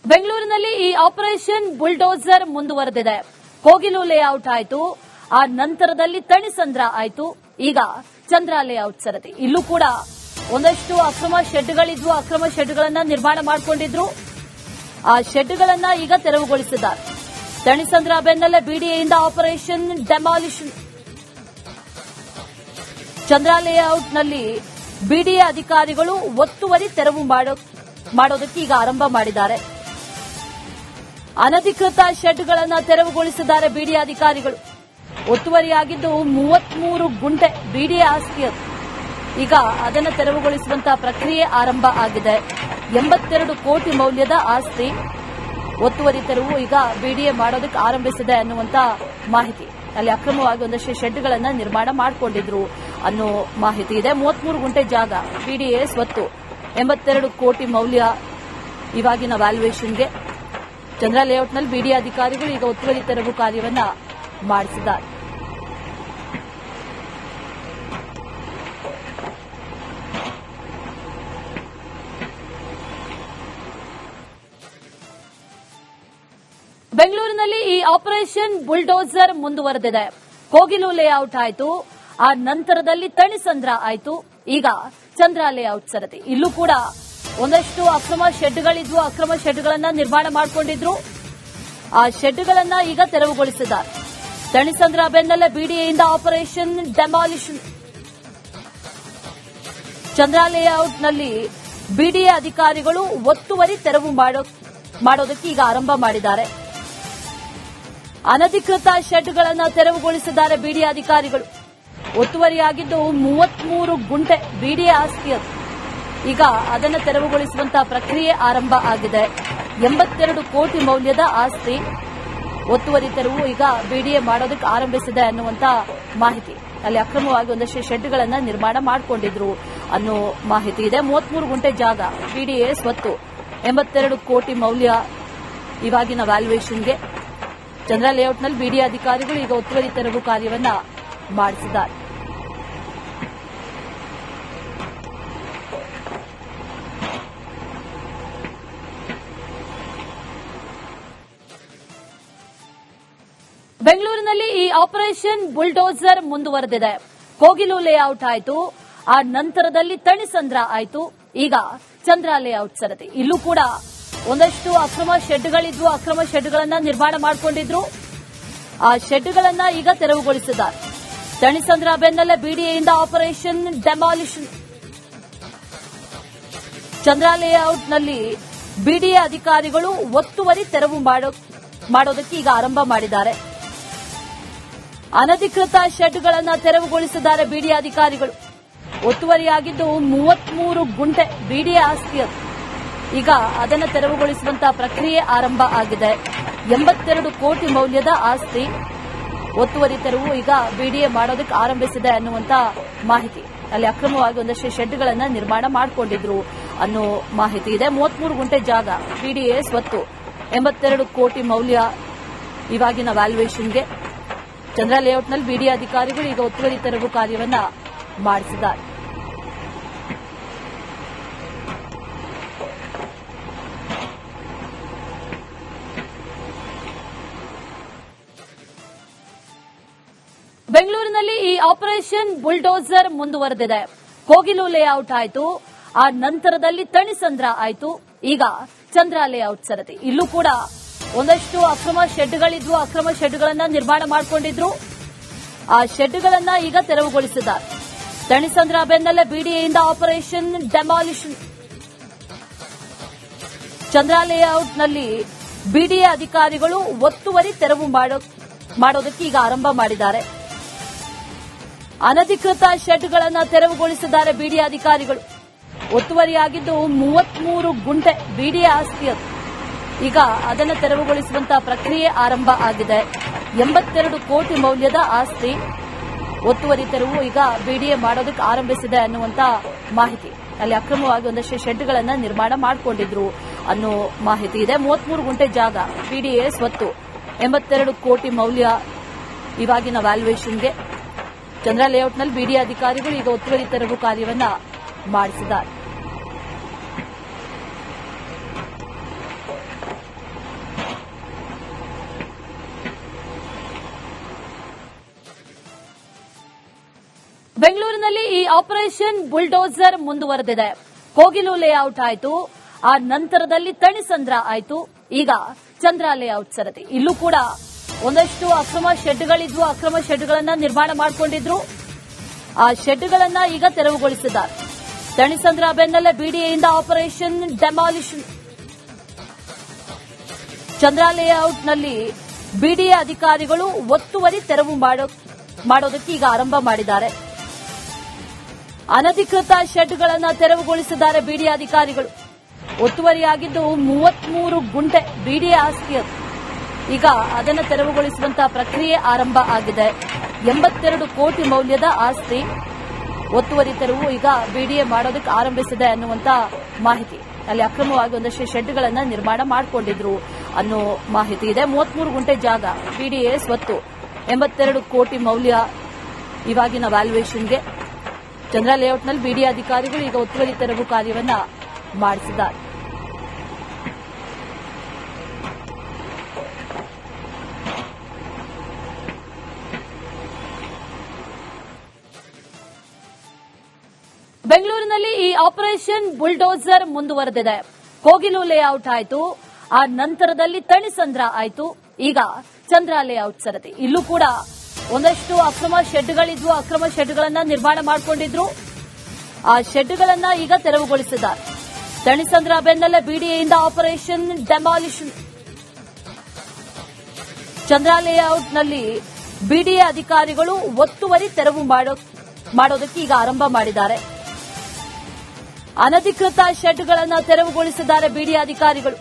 ಬೆಂಗಳೂರಿನಲ್ಲಿ ಈ operation bulldozer ಮುಂದುವರೆದಿದೆ. ಕೋಗಿಲು ಲೇಔಟ್ ಆಯಿತು, ಆ ನಂತರದಲ್ಲಿ ತಣಿಸಂದ್ರ ಆಯಿತು, ಈಗ ಚಂದ್ರ ಲೇಔಟ್ ಸರತಿ. ಇಲ್ಲೂ ಕೂಡ ಒಂದಷ್ಟು ಅಕ್ರಮ ಶೆಡ್ಗಳಿದ್ವು, ಅಕ್ರಮ ಶೆಡ್ಗಳನ್ನ ನಿರ್ಮಾಣ ಮಾಡಿಕೊಂಡಿದ್ರು. ಆ ಶೆಡ್ಗಳನ್ನ ಈಗ ತೆರವುಗೊಳಿಸಿದ್ದಾರೆ. ತಣಿಸಂದ್ರ ಬೆನ್ನಲ್ಲೇ ಬಿಡಿಎಯಿಂದ ಆಪರೇಷನ್ ಡೆಮಾಲಿಷನ್. ಚಂದ್ರ ಲೇಔಟ್ನಲ್ಲಿ ಬಿಡಿಎ ಅಧಿಕಾರಿಗಳು ಒತ್ತುವರಿ ತೆರವು ಮಾಡೋದಕ್ಕೆ ಈಗ ಆರಂಭ ಮಾಡಿದ್ದಾರೆ. ಅನಧಿಕೃತ ಶೆಡ್ಗಳನ್ನು ತೆರವುಗೊಳಿಸಿದ್ದಾರೆ ಬಿಡಿಎ ಅಧಿಕಾರಿಗಳು. ಒತ್ತುವರಿಯಾಗಿದ್ದು 33 ಗುಂಟೆ ಬಿಡಿಎ ಆಸ್ತಿ. ಈಗ ಅದನ್ನು ತೆರವುಗೊಳಿಸುವಂತಹ ಪ್ರಕ್ರಿಯೆ ಆರಂಭ ಆಗಿದೆ. 82 ಕೋಟಿ ಮೌಲ್ಯದ ಆಸ್ತಿ ಒತ್ತುವರಿ ತೆರವು ಈಗ ಬಿಡಿಎ ಮಾಡೋದಕ್ಕೆ ಆರಂಭಿಸಿದೆ ಅನ್ನುವಂತ ಮಾಹಿತಿ. ಅಲ್ಲಿ ಅಕ್ರಮವಾಗಿ ಒಂದಷ್ಟು ಶೆಡ್ಗಳನ್ನ ನಿರ್ಮಾಣ ಮಾಡಿಕೊಂಡಿದ್ರು ಅನ್ನೋ ಮಾಹಿತಿ ಇದೆ. 33 ಗುಂಟೆ ಜಾಗ ಬಿಡಿಎ ಸ್ವತ್ತು, 82 ಕೋಟಿ ಮೌಲ್ಯ ಇವಾಗಿನ ವ್ಯಾಲ್ಯೂಯೇಷನ್ಗೆ. ಚಂದ್ರ ಲೇಔಟ್ನಲ್ಲಿ ಬಿಡಿಎ ಅಧಿಕಾರಿಗಳು ಈಗ ಒತ್ತುವರಿ ತೆರವು ಕಾರ್ಯವನ್ನ ಮಾಡಿಸಿದ್ದಾರೆ. ಬೆಂಗಳೂರಿನಲ್ಲಿ ಈ ಆಪರೇಷನ್ ಬುಲ್ಡೋಸರ್ ಮುಂದುವರೆದಿದೆ. ಕೋಗಿಲು ಲೇಔಟ್ ಆಯಿತು, ಆ ನಂತರದಲ್ಲಿ ತಣಿಸಂದ್ರ ಆಯಿತು, ಈಗ ಚಂದ್ರ ಲೇಔಟ್ ಸರತಿ. ಇಲ್ಲೂ ಕೂಡ ಒಂದಷ್ಟು ಅಕ್ರಮ ಶೆಡ್ಗಳಿದ್ವು, ಅಕ್ರಮ ಶೆಡ್ಗಳನ್ನ ನಿರ್ಮಾಣ ಮಾಡಿಕೊಂಡಿದ್ರು. ಆ ಶೆಡ್ಗಳನ್ನ ಈಗ ತೆರವುಗೊಳಿಸಿದ್ದಾರೆ. ತಣಿಸಂದ್ರ ಬೆನ್ನಲ್ಲೇ ಬಿಡಿಎಯಿಂದ ಆಪರೇಷನ್ ಡೆಮಾಲಿಷನ್. ಚಂದ್ರ ಲೇಔಟ್ನಲ್ಲಿ ಬಿಡಿಎ ಅಧಿಕಾರಿಗಳು ಒತ್ತುವರಿ ತೆರವು ಮಾಡೋದಕ್ಕೆ ಈಗ ಆರಂಭ ಮಾಡಿದ್ದಾರೆ. ಅನಧಿಕೃತ ಶೆಡ್ಗಳನ್ನು ತೆರವುಗೊಳಿಸಿದ್ದಾರೆ ಬಿಡಿಎ ಅಧಿಕಾರಿಗಳು. ಒತ್ತುವರಿಯಾಗಿದ್ದು 33 ಗುಂಟೆ ಬಿಡಿಎ ಆಸ್ತಿ. ಈಗ ಅದನ್ನು ತೆರವುಗೊಳಿಸುವಂತಹ ಪ್ರಕ್ರಿಯೆ ಆರಂಭ ಆಗಿದೆ. 82 ಕೋಟಿ ಮೌಲ್ಯದ ಆಸ್ತಿ ಒತ್ತುವರಿ ತೆರವು ಈಗ ಬಿಡಿಎ ಮಾಡೋದಕ್ಕೆ ಆರಂಭಿಸಿದೆ ಅನ್ನುವಂತ ಮಾಹಿತಿ. ಅಲ್ಲಿ ಅಕ್ರಮವಾಗಿ ಒಂದಷ್ಟು ಶೆಡ್ಗಳನ್ನ ನಿರ್ಮಾಣ ಮಾಡಿಕೊಂಡಿದ್ರು ಅನ್ನೋ ಮಾಹಿತಿ ಇದೆ. 33 ಗುಂಟೆ ಜಾಗ ಬಿಡಿಎ ಸ್ವತ್ತು, 82 ಕೋಟಿ ಮೌಲ್ಯ ಇವಾಗಿನ ವ್ಯಾಲ್ಯೂಯೇಷನ್ಗೆ. ಚಂದ್ರ ಲೇಔಟ್ನಲ್ಲಿ ಬಿಡಿಎ ಅಧಿಕಾರಿಗಳು ಈಗ ಒತ್ತುವರಿ ತೆರವು ಕಾರ್ಯವನ್ನ ಮಾಡಿಸಿದ್ದಾರೆ. ಬೆಂಗಳೂರಿನಲ್ಲಿ ಈ ಆಪರೇಷನ್ ಬುಲ್ಡೋಸರ್ ಮುಂದುವರೆದಿದೆ. ಕೋಗಿಲು ಲೇಔಟ್ ಆಯಿತು, ಆ ನಂತರದಲ್ಲಿ ತಣಿಸಂದ್ರ ಆಯಿತು, ಈಗ ಚಂದ್ರ ಲೇಔಟ್ ಸರತಿ. ಇಲ್ಲೂ ಕೂಡ ಒಂದಷ್ಟು ಅಕ್ರಮ ಶೆಡ್ಗಳಿದ್ವು, ಅಕ್ರಮ ಶೆಡ್ಗಳನ್ನ ನಿರ್ಮಾಣ ಮಾಡಿಕೊಂಡಿದ್ರು. ಆ ಶೆಡ್ಗಳನ್ನ ಈಗ ತೆರವುಗೊಳಿಸಿದ್ದಾರೆ. ತಣಿಸಂದ್ರ ಬೆನ್ನಲ್ಲೇ ಬಿಡಿಎಯಿಂದ ಆಪರೇಷನ್ ಡೆಮಾಲಿಷನ್. ಚಂದ್ರ ಲೇಔಟ್ನಲ್ಲಿ ಬಿಡಿಎ ಅಧಿಕಾರಿಗಳು ಒತ್ತುವರಿ ತೆರವು ಮಾಡೋದಕ್ಕೆ ಈಗ ಆರಂಭ ಮಾಡಿದ್ದಾರೆ. ಅನಧಿಕೃತ ಶೆಡ್ಗಳನ್ನು ತೆರವುಗೊಳಿಸಿದ್ದಾರೆ ಬಿಡಿಎ ಅಧಿಕಾರಿಗಳು. ಒತ್ತುವರಿಯಾಗಿದ್ದು 33 ಗುಂಟೆ ಬಿಡಿಎ ಆಸ್ತಿ. ಈಗ ಅದನ್ನು ತೆರವುಗೊಳಿಸುವಂತಹ ಪ್ರಕ್ರಿಯೆ ಆರಂಭ ಆಗಿದೆ. 82 ಕೋಟಿ ಮೌಲ್ಯದ ಆಸ್ತಿ ಒತ್ತುವರಿ ತೆರವು ಈಗ ಬಿಡಿಎ ಮಾಡೋದಕ್ಕೆ ಆರಂಭಿಸಿದೆ ಅನ್ನುವಂತ ಮಾಹಿತಿ. ಅಲ್ಲಿ ಅಕ್ರಮವಾಗಿ ಒಂದಷ್ಟು ಶೆಡ್ಗಳನ್ನ ನಿರ್ಮಾಣ ಮಾಡಿಕೊಂಡಿದ್ರು ಅನ್ನೋ ಮಾಹಿತಿ ಇದೆ. 33 ಗುಂಟೆ ಜಾಗ ಬಿಡಿಎ ಸ್ವತ್ತು, 82 ಕೋಟಿ ಮೌಲ್ಯ ಇವಾಗಿನ ವ್ಯಾಲ್ಯೂಯೇಷನ್ಗೆ. ಚಂದ್ರ ಲೇಔಟ್ನಲ್ಲಿ ಬಿಡಿಎ ಅಧಿಕಾರಿಗಳು ಈಗ ಒತ್ತುವರಿ ತೆರವು ಕಾರ್ಯವನ್ನ ಮಾಡಿಸಿದ್ದಾರೆ. ಬೆಂಗಳೂರಿನಲ್ಲಿ ಈ ಆಪರೇಷನ್ ಬುಲ್ಡೋಸರ್ ಮುಂದುವರೆದಿದೆ. ಕೋಗಿಲು ಲೇಔಟ್ ಆಯಿತು, ಆ ನಂತರದಲ್ಲಿ ತಣಿಸಂದ್ರ ಆಯಿತು, ಈಗ ಚಂದ್ರ ಲೇಔಟ್ ಸರತಿ. ಇಲ್ಲೂ ಕೂಡ ಒಂದಷ್ಟು ಅಕ್ರಮ ಶೆಡ್ಗಳಿದ್ವು, ಅಕ್ರಮ ಶೆಡ್ಗಳನ್ನ ನಿರ್ಮಾಣ ಮಾಡಿಕೊಂಡಿದ್ರು. ಆ ಶೆಡ್ಗಳನ್ನ ಈಗ ತೆರವುಗೊಳಿಸಿದ್ದಾರೆ. ತಣಿಸಂದ್ರ ಬೆನ್ನಲ್ಲೇ ಬಿಡಿಎಯಿಂದ ಆಪರೇಷನ್ ಡೆಮಾಲಿಷನ್. ಚಂದ್ರ ಲೇಔಟ್ನಲ್ಲಿ ಬಿಡಿಎ ಅಧಿಕಾರಿಗಳು ಒತ್ತುವರಿ ತೆರವು ಮಾಡೋದಕ್ಕೆ ಈಗ ಆರಂಭ ಮಾಡಿದ್ದಾರೆ. ಅನಧಿಕೃತ ಶೆಡ್ಗಳನ್ನು ತೆರವುಗೊಳಿಸಿದ್ದಾರೆ ಬಿಡಿಎ ಅಧಿಕಾರಿಗಳು. ಒತ್ತುವರಿಯಾಗಿದ್ದು 33 ಗುಂಟೆ ಬಿಡಿಎ ಆಸ್ತಿ. ಈಗ ಅದನ್ನು ತೆರವುಗೊಳಿಸುವಂತಹ ಪ್ರಕ್ರಿಯೆ ಆರಂಭ ಆಗಿದೆ. 82 ಕೋಟಿ ಮೌಲ್ಯದ ಆಸ್ತಿ ಒತ್ತುವರಿ ತೆರವು ಈಗ ಬಿಡಿಎ ಮಾಡೋದಕ್ಕೆ ಆರಂಭಿಸಿದೆ ಅನ್ನುವಂತ ಮಾಹಿತಿ. ಅಲ್ಲಿ ಅಕ್ರಮವಾಗಿ ಒಂದಷ್ಟು ಶೆಡ್ಗಳನ್ನ ನಿರ್ಮಾಣ ಮಾಡಿಕೊಂಡಿದ್ರು ಅನ್ನೋ ಮಾಹಿತಿ ಇದೆ. 33 ಗುಂಟೆ ಜಾಗ ಬಿಡಿಎ ಸ್ವತ್ತು, 82 ಕೋಟಿ ಮೌಲ್ಯ ಇವಾಗಿನ ವ್ಯಾಲ್ಯೂಯೇಷನ್ಗೆ. ಚಂದ್ರ ಲೇಔಟ್ನಲ್ಲಿ ಬಿಡಿಎ ಅಧಿಕಾರಿಗಳು ಈಗ ಒತ್ತುವರಿ ತೆರವು ಕಾರ್ಯವನ್ನ ಮಾಡಿಸಿದ್ದಾರೆ. ಬೆಂಗಳೂರಿನಲ್ಲಿ ಈ ಆಪರೇಷನ್ ಬುಲ್ಡೋಸರ್ ಮುಂದುವರೆದಿದೆ. ಕೋಗಿಲು ಲೇಔಟ್ ಆಯಿತು, ಆ ನಂತರದಲ್ಲಿ ತಣಿಸಂದ್ರ ಆಯಿತು, ಈಗ ಚಂದ್ರ ಲೇಔಟ್ ಸರದಿ. ಇಲ್ಲೂ ಕೂಡ ಒಂದಷ್ಟು ಅಕ್ರಮ ಶೆಡ್ಗಳಿದ್ವು, ಅಕ್ರಮ ಶೆಡ್ಗಳನ್ನ ನಿರ್ಮಾಣ ಮಾಡಿಕೊಂಡಿದ್ರು. ಆ ಶೆಡ್ಗಳನ್ನ ಈಗ ತೆರವುಗೊಳಿಸಿದ್ದಾರೆ. ತಣಿಸಂದ್ರ ಬೆನ್ನಲ್ಲೇ ಬಿಡಿಎಯಿಂದ ಆಪರೇಷನ್ ಡೆಮಾಲಿಷನ್. ಚಂದ್ರ ಲೇಔಟ್ನಲ್ಲಿ ಬಿಡಿಎ ಅಧಿಕಾರಿಗಳು ಒತ್ತುವರಿ ತೆರವು ಮಾಡೋದಕ್ಕೆ ಈಗ ಆರಂಭ ಮಾಡಿದ್ದಾರೆ. ಅನಧಿಕೃತ ಶೆಡ್ಗಳನ್ನು ತೆರವುಗೊಳಿಸಿದ್ದಾರೆ ಬಿಡಿಎ ಅಧಿಕಾರಿಗಳು. ಒತ್ತುವರಿಯಾಗಿದ್ದು 33 ಗುಂಟೆ ಬಿಡಿಎ ಆಸ್ತಿ ಅದು. ಈಗ ಅದನ್ನು ತೆರವುಗೊಳಿಸುವಂತಹ ಪ್ರಕ್ರಿಯೆ ಆರಂಭ ಆಗಿದೆ. 82 ಕೋಟಿ ಮೌಲ್ಯದ ಆಸ್ತಿ ಒತ್ತುವರಿ ತೆರವು ಈಗ ಬಿಡಿಎ ಮಾಡೋದಕ್ಕೆ ಆರಂಭಿಸಿದೆ ಅನ್ನುವಂತ ಮಾಹಿತಿ. ಅಲ್ಲಿ ಅಕ್ರಮವಾಗಿ ಒಂದಷ್ಟು ಶೆಡ್ಗಳನ್ನು ನಿರ್ಮಾಣ ಮಾಡಿಕೊಂಡಿದ್ರು ಅನ್ನೋ ಮಾಹಿತಿ ಇದೆ. 33 ಗುಂಟೆ ಜಾಗ ಬಿಡಿಎ ಸ್ವತ್ತು, 82 ಕೋಟಿ ಮೌಲ್ಯ ಇವಾಗಿನ ವ್ಯಾಲ್ಯೂಯೇಷನ್ಗೆ. ಚಂದ್ರ ಲೇಔಟ್ನಲ್ಲಿ ಬಿಡಿಎ ಅಧಿಕಾರಿಗಳು ಈಗ ಒತ್ತುವರಿ ತೆರವು ಕಾರ್ಯವನ್ನ ಮಾಡಿಸಿದ್ದಾರೆ. ಬೆಂಗಳೂರಿನಲ್ಲಿ ಈ ಆಪರೇಷನ್ ಬುಲ್ಡೋಸರ್ ಮುಂದುವರೆದಿದೆ. ಕೋಗಿಲು ಲೇಔಟ್ ಆಯಿತು, ಆ ನಂತರದಲ್ಲಿ ತಣಿಸಂದ್ರ ಆಯಿತು, ಈಗ ಚಂದ್ರ ಲೇಔಟ್ ಸರದಿ. ಇಲ್ಲೂ ಕೂಡ ಒಂದಷ್ಟು ಅಕ್ರಮ ಶೆಡ್ಗಳಿದ್ವು, ಅಕ್ರಮ ಶೆಡ್ಗಳನ್ನ ನಿರ್ಮಾಣ ಮಾಡಿಕೊಂಡಿದ್ರು. ಆ ಶೆಡ್ಗಳನ್ನ ಈಗ ತೆರವುಗೊಳಿಸಿದ್ದಾರೆ. ತಣಿಸಂದ್ರ ಬೆನ್ನಲ್ಲೇ ಬಿಡಿಎಯಿಂದ ಆಪರೇಷನ್ ಡೆಮಾಲಿಷನ್. ಚಂದ್ರ ಲೇಔಟ್ನಲ್ಲಿ ಬಿಡಿಎ ಅಧಿಕಾರಿಗಳು ಒತ್ತುವರಿ ತೆರವು ಮಾಡೋದಕ್ಕೆ ಈಗ ಆರಂಭ ಮಾಡಿದ್ದಾರೆ. ಅನಧಿಕೃತ ಶೆಡ್ಗಳನ್ನು ತೆರವುಗೊಳಿಸಿದ್ದಾರೆ ಬಿಡಿಎ ಅಧಿಕಾರಿಗಳು.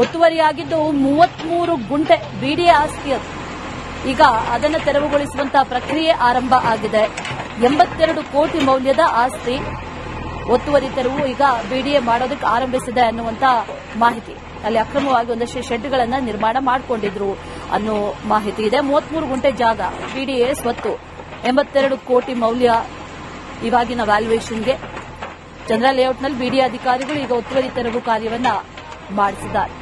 ಒತ್ತುವರಿಯಾಗಿದ್ದು 33 ಗುಂಟೆ ಬಿಡಿಎ ಆಸ್ತಿ ಅದು. ಈಗ ಅದನ್ನು ತೆರವುಗೊಳಿಸುವಂತಹ ಪ್ರಕ್ರಿಯೆ ಆರಂಭ ಆಗಿದೆ. 82 ಕೋಟಿ ಮೌಲ್ಯದ ಆಸ್ತಿ ಒತ್ತುವರಿ ತೆರವು ಈಗ ಬಿಡಿಎ ಮಾಡೋದಕ್ಕೆ ಆರಂಭಿಸಿದೆ ಅನ್ನುವಂತ ಮಾಹಿತಿ. ಅಲ್ಲಿ ಅಕ್ರಮವಾಗಿ ಒಂದಷ್ಟು ಶೆಡ್ಗಳನ್ನ ನಿರ್ಮಾಣ ಮಾಡಿಕೊಂಡಿದ್ರು ಅನ್ನೋ ಮಾಹಿತಿ ಇದೆ. 33 ಗುಂಟೆ ಜಾಗ ಬಿಡಿಎ ಸ್ವತ್ತು, 82 ಕೋಟಿ ಮೌಲ್ಯ ಇವಾಗಿನ ವ್ಯಾಲ್ಯೂಯೇಷನ್ಗೆ. ಚಂದ್ರ ಲೇಔಟ್ನಲ್ಲಿ ಬಿಡಿಎ ಅಧಿಕಾರಿಗಳು ಈಗ ಒತ್ತುವರಿ ತೆರವು ಕಾರ್ಯವನ್ನ ಮಾಡಿಸಿದ್ದಾರೆ.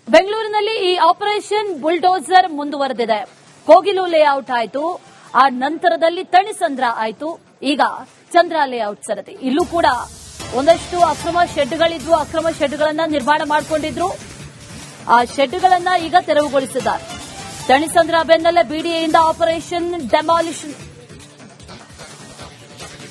ಬೆಂಗಳೂರಿನಲ್ಲಿ ಈ ಆಪರೇಷನ್ ಬುಲ್ಡೋಸರ್ ಮುಂದುವರೆದಿದೆ. ಕೋಗಿಲು ಲೇಔಟ್ ಆಯಿತು, ಆ ನಂತರದಲ್ಲಿ ತಣಿಸಂದ್ರ ಆಯಿತು, ಈಗ ಚಂದ್ರ ಲೇಔಟ್ ಸರದಿ. ಇಲ್ಲೂ ಕೂಡ ಒಂದಷ್ಟು ಅಕ್ರಮ ಶೆಡ್ಗಳಿದ್ವು, ಅಕ್ರಮ ಶೆಡ್ಗಳನ್ನ ನಿರ್ಮಾಣ ಮಾಡಿಕೊಂಡಿದ್ರು. ಆ ಶೆಡ್ಗಳನ್ನ ಈಗ ತೆರವುಗೊಳಿಸಿದ್ದಾರೆ. ತಣಿಸಂದ್ರ ಬೆನ್ನಲ್ಲೇ ಬಿಡಿಎಯಿಂದ ಆಪರೇಷನ್ ಡೆಮಾಲಿಷನ್.